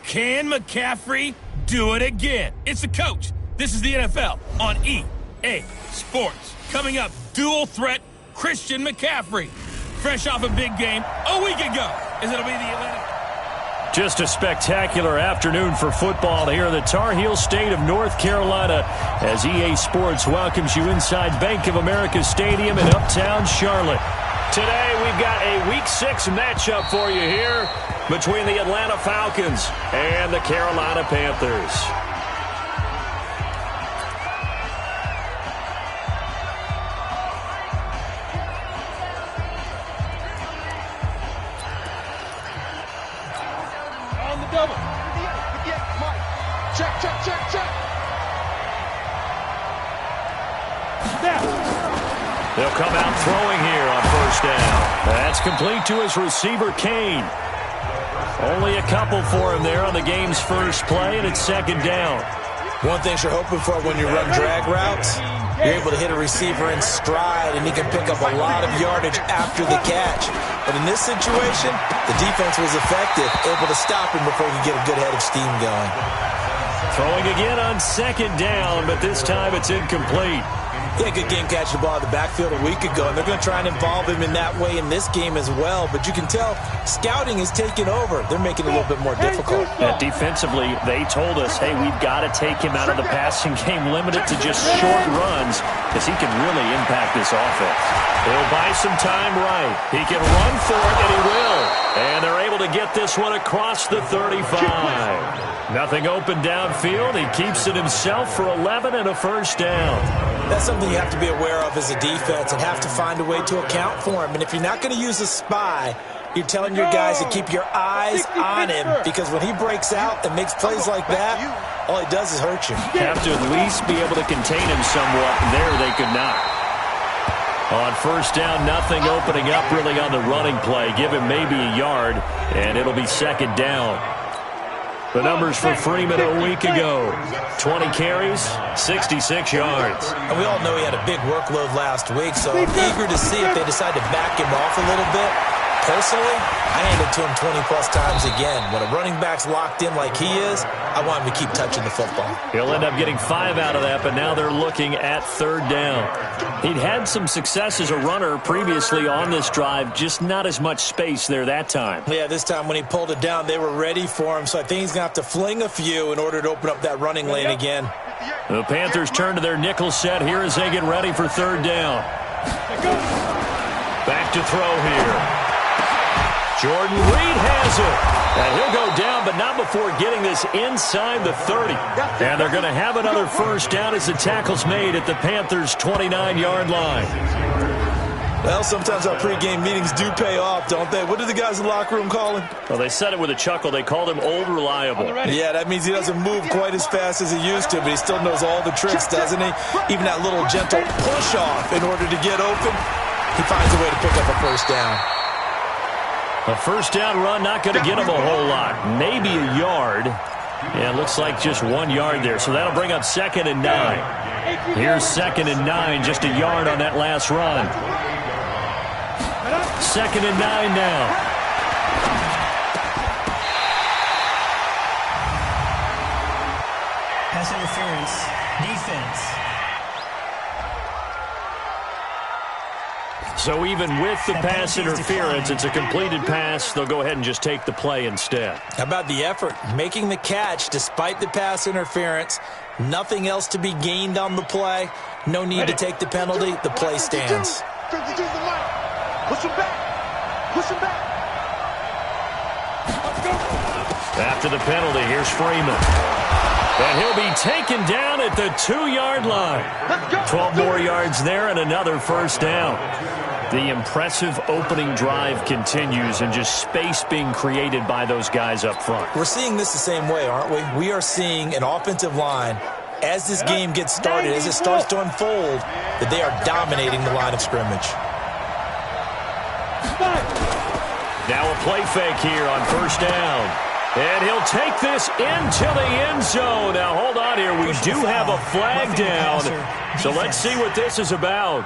Can McCaffrey do it again? It's the coach. This is the NFL on EA Sports. Coming up, dual threat Christian McCaffrey. Fresh off a big game a week ago, as it'll be the Atlanta. Just a spectacular afternoon for football here in the Tar Heel state of North Carolina as EA Sports welcomes you inside Bank of America Stadium in Uptown Charlotte. Today we've got a Week 6 matchup for you here between the Atlanta Falcons and the Carolina Panthers. They'll come out throwing here on first down. That's complete to his receiver, Kane. Only a couple for him there on the game's first play, and it's second down. One thing you're hoping for when you run drag routes, you're able to hit a receiver in stride, and he can pick up a lot of yardage after the catch. But in this situation, the defense was effective, able to stop him before he could get a good head of steam going. Throwing again on second down, but this time it's incomplete. Yeah, good game catching the ball in the backfield a week ago, and they're going to try and involve him in that way in this game as well. But you can tell scouting is taking over. They're making it a little bit more difficult. And defensively, they told us, hey, we've got to take him out of the passing game, limit it to just short runs, because he can really impact this offense. He'll buy some time right. He can run for it, and he will. And they're able to get this one across the 35. Nothing open downfield. He keeps it himself for 11 and a first down. That's something you have to be aware of as a defense and have to find a way to account for him. And if you're not going to use a spy, you're telling your guys to keep your eyes on him, because when he breaks out and makes plays like that, all he does is hurt you. Have to at least be able to contain him somewhat. There they could not. On first down, nothing opening up really on the running play. Give him maybe a yard, and it'll be second down. The numbers for Freeman a week ago: 20 carries, 66 yards. And we all know he had a big workload last week, so I'm eager to see if they decide to back him off a little bit. Personally, I hand it to him 20-plus times again. When a running back's locked in like he is, I want him to keep touching the football. He'll end up getting 5 out of that, but now they're looking at third down. He'd had some success as a runner previously on this drive, just not as much space there that time. Yeah, this time when he pulled it down, they were ready for him, so I think he's going to have to fling a few in order to open up that running lane again. The Panthers turn to their nickel set here as they get ready for third down. Back to throw here. Jordan Reed has it. And he'll go down, but not before getting this inside the 30. And they're going to have another first down as the tackle's made at the Panthers' 29-yard line. Well, sometimes our pregame meetings do pay off, don't they? What did the guys in the locker room call him? Well, they said it with a chuckle. They called him Old Reliable. Yeah, that means he doesn't move quite as fast as he used to, but he still knows all the tricks, doesn't he? Even that little gentle push-off in order to get open, he finds a way to pick up a first down. A first down run, not going to get him a whole lot. Maybe a yard. Yeah, it looks like just 1 yard there. So that'll bring up 2nd and 9. Here's 2nd and 9, just a yard on that last run. 2nd and 9 now. Pass interference, defense. So even with the pass interference, it's a completed pass. They'll go ahead and just take the play instead. How about the effort? Making the catch despite the pass interference. Nothing else to be gained on the play. No need to take the penalty. The play stands. Push him back. Push him back. After the penalty, here's Freeman. And he'll be taken down at the 2-yard line. 12 more yards there and another first down. The impressive opening drive continues, and just space being created by those guys up front. We're seeing this the same way, aren't we? We are seeing an offensive line, as this game gets started, as it starts to unfold, that they are dominating the line of scrimmage. Now a play fake here on first down. And he'll take this into the end zone. Now, hold on here. We do have a flag down. So let's see what this is about.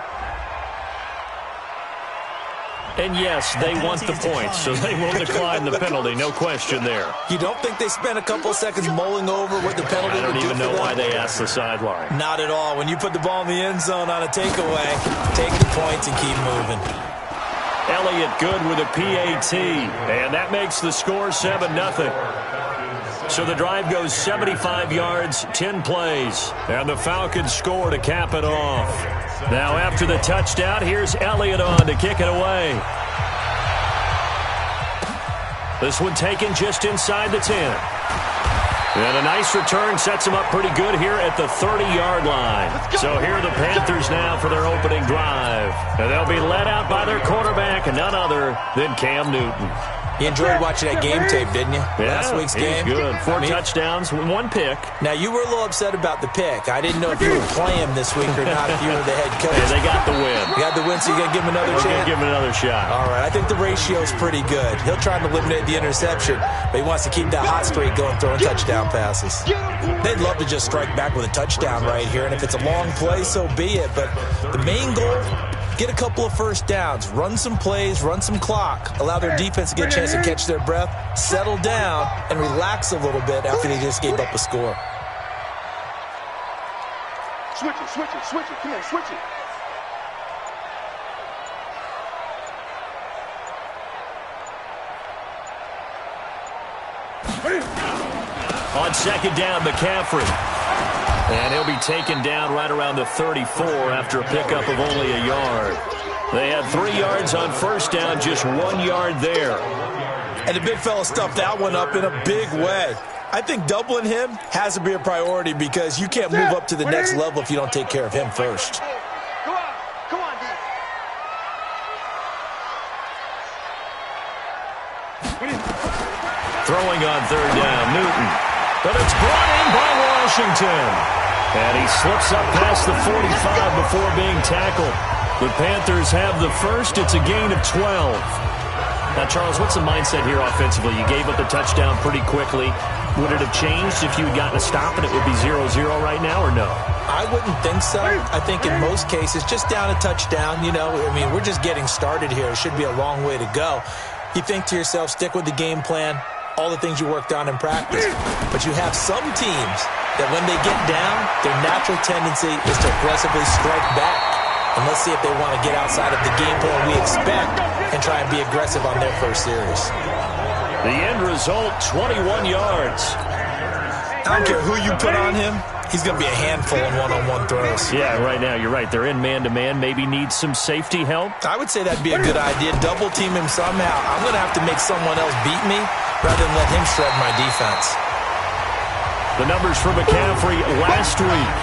And yes, they want the points, so they will decline the penalty, no question there. You don't think they spent a couple of seconds mulling over what the penalty I don't would do even for know them? why they asked the sideline. Not at all. When you put the ball in the end zone on a takeaway, take the points and keep moving. Elliott good with a PAT, and that makes the score 7-0. So the drive goes 75 yards, 10 plays, and the Falcons score to cap it off. Now after the touchdown, here's Elliott on to kick it away. This one taken just inside the 10. And a nice return sets them up pretty good here at the 30-yard line. So here are the Panthers now for their opening drive. And they'll be led out by their quarterback, none other than Cam Newton. You enjoyed watching that game tape, didn't you? Yeah, Last week's game. Good. 4 touchdowns, 1 pick. Now, you were a little upset about the pick. I didn't know if you were playing this week or not, if you were the head coach. Yeah, they got the win. You got the win, so you're going to give him another chance? Give him another shot. All right, I think the ratio's pretty good. He'll try and eliminate the interception, but he wants to keep that hot streak going, throwing touchdown passes. They'd love to just strike back with a touchdown right here, and if it's a long play, so be it. But the main goal, get a couple of first downs, run some plays, run some clock, allow their defense to get a chance to catch their breath, settle down, and relax a little bit after they just gave up a score. Switch it, switch it, switch it. Come on, switch it. On second down, McCaffrey. And he'll be taken down right around the 34 after a pickup of only a yard. They had 3 yards on first down, just 1 yard there. And the big fella stuffed that one up in a big way. I think doubling him has to be a priority because you can't move up to the next level if you don't take care of him first. Come on, D. Throwing on third down, Newton. But it's brought in by Washington. And he slips up past the 45 before being tackled. The Panthers have the first. It's a gain of 12. Now, Charles, what's the mindset here offensively? You gave up a touchdown pretty quickly. Would it have changed if you had gotten a stop and it would be 0-0 right now, or no? I wouldn't think so. I think in most cases, just down a touchdown, you know, I mean, we're just getting started here. It should be a long way to go. You think to yourself, stick with the game plan, all the things you worked on in practice. But you have some teams that when they get down, their natural tendency is to aggressively strike back. And let's see if they want to get outside of the game plan we expect and try and be aggressive on their first series. The end result, 21 yards. I don't care who you put on him. He's going to be a handful in one-on-one throws. Yeah, right now, you're right. They're in man-to-man. Maybe needs some safety help. I would say that'd be a good idea. Double team him somehow. I'm going to have to make someone else beat me rather than let him shred my defense. The numbers for McCaffrey last week,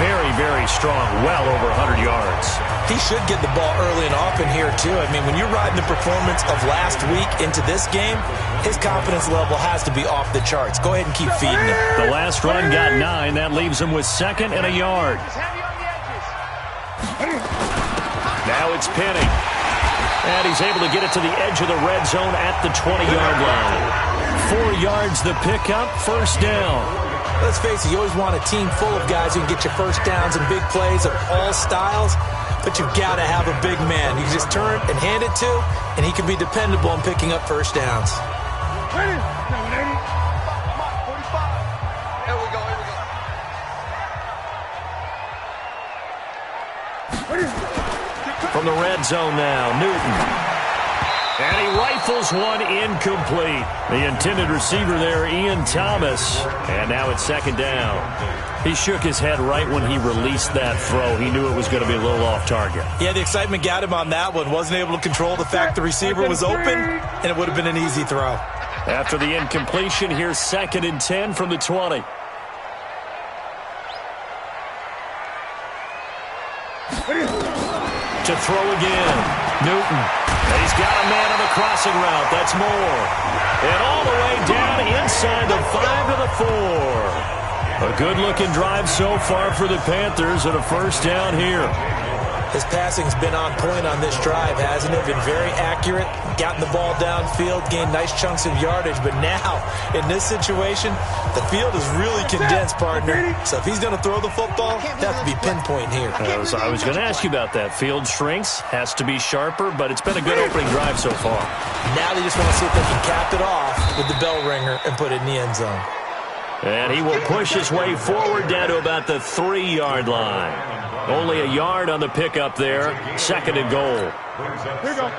very, very strong, well over 100 yards. He should get the ball early and often here, too. I mean, when you're riding the performance of last week into this game, his confidence level has to be off the charts. Go ahead and keep feeding him. The last run got 9. That leaves him with 2nd and a yard. Now it's Penny. And he's able to get it to the edge of the red zone at the 20-yard line. 4 yards the pickup, first down. Let's face it, you always want a team full of guys who can get you first downs and big plays of all styles, but you've got to have a big man you can just turn and hand it to, and he can be dependable in picking up first downs. Here we go. From the red zone now, Newton. And he rifles one incomplete. The intended receiver there, Ian Thomas. And now it's second down. He shook his head right when he released that throw. He knew it was going to be a little off target. Yeah, the excitement got him on that one. Wasn't able to control the fact the receiver was open, and it would have been an easy throw. After the incompletion, here's 2nd and 10 from the 20. To throw again, Newton. And he's got a man on the crossing route. That's Moore. And all the way down inside the 5 to the 4. A good-looking drive so far for the Panthers and a first down here. His passing's been on point on this drive, hasn't it? Been very accurate, gotten the ball downfield, gained nice chunks of yardage. But now, in this situation, the field is really condensed, partner. So if he's going to throw the football, they have to be pinpoint here. I was going to ask you about that. Field shrinks, has to be sharper, but it's been a good opening drive so far. Now they just want to see if they can cap it off with the bell ringer and put it in the end zone. And he will push his way forward down to about the 3-yard line. Only a yard on the pickup there. 2nd and goal.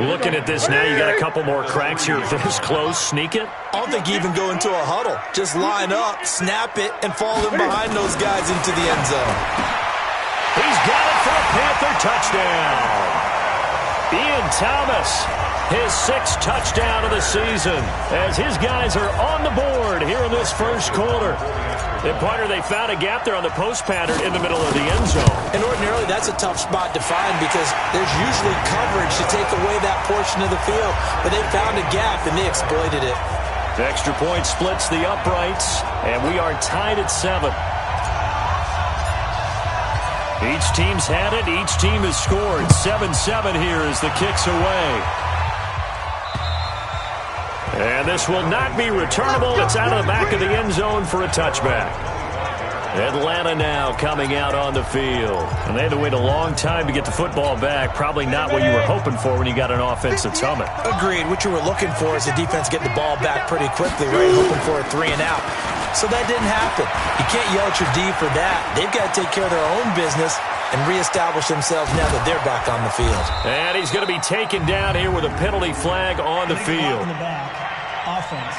Looking at this now, you got a couple more cracks here. This close, sneak it. I don't think you even go into a huddle. Just line up, snap it, and fall in behind those guys into the end zone. He's got it for a Panther touchdown. Ian Thomas, his 6th touchdown of the season, as his guys are on the board here in this first quarter. And partner, they found a gap there on the post pattern in the middle of the end zone. And ordinarily, that's a tough spot to find because there's usually coverage to take away that portion of the field. But they found a gap, and they exploited it. The extra point splits the uprights, and we are tied at 7. Each team's had it. Each team has scored. 7-7 here as the kick's away. And this will not be returnable. It's out of the back of the end zone for a touchback. Atlanta now coming out on the field. And they had to wait a long time to get the football back. Probably not what you were hoping for when you got an offensive summit. Agreed. What you were looking for is the defense getting the ball back pretty quickly, right? Hoping for a 3 and out. So that didn't happen. You can't yell at your D for that. They've got to take care of their own business and reestablish themselves now that they're back on the field. And he's going to be taken down here with a penalty flag on the field. In the back. Offense.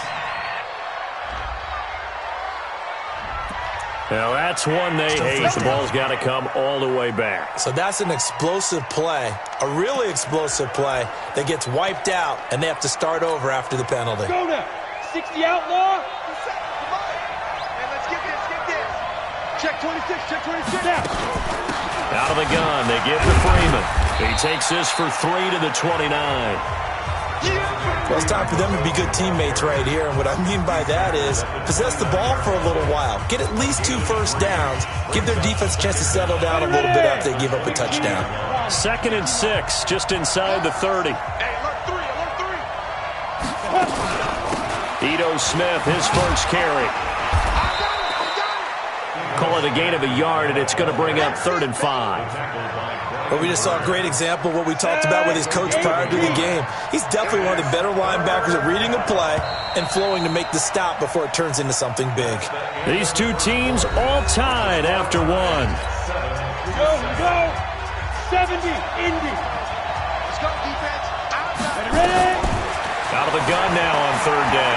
Now that's one they hate. The ball's got to come all the way back. So that's an explosive play, a really explosive play that gets wiped out, and they have to start over after the penalty. Go now. 60 outlaw. And let's get this. Check 26, check 26 now. Out of the gun, they give to Freeman. He takes this for 3 to the 29. Well, it's time for them to be good teammates right here, and what I mean by that is possess the ball for a little while. Get at least 2 first downs. Give their defense a chance to settle down a little bit after they give up a touchdown. 2nd and 6, just inside the 30. Ito Smith, his first carry. Call it a gain of a yard, and it's going to bring up 3rd and 5. Well, we just saw a great example of what we talked about with his coach prior to the game. He's definitely one of the better linebackers at reading a play and flowing to make the stop before it turns into something big. These two teams all tied after 1. Go. 70, Indy. Let's go, defense. Ready? Out of the gun now on 3rd down.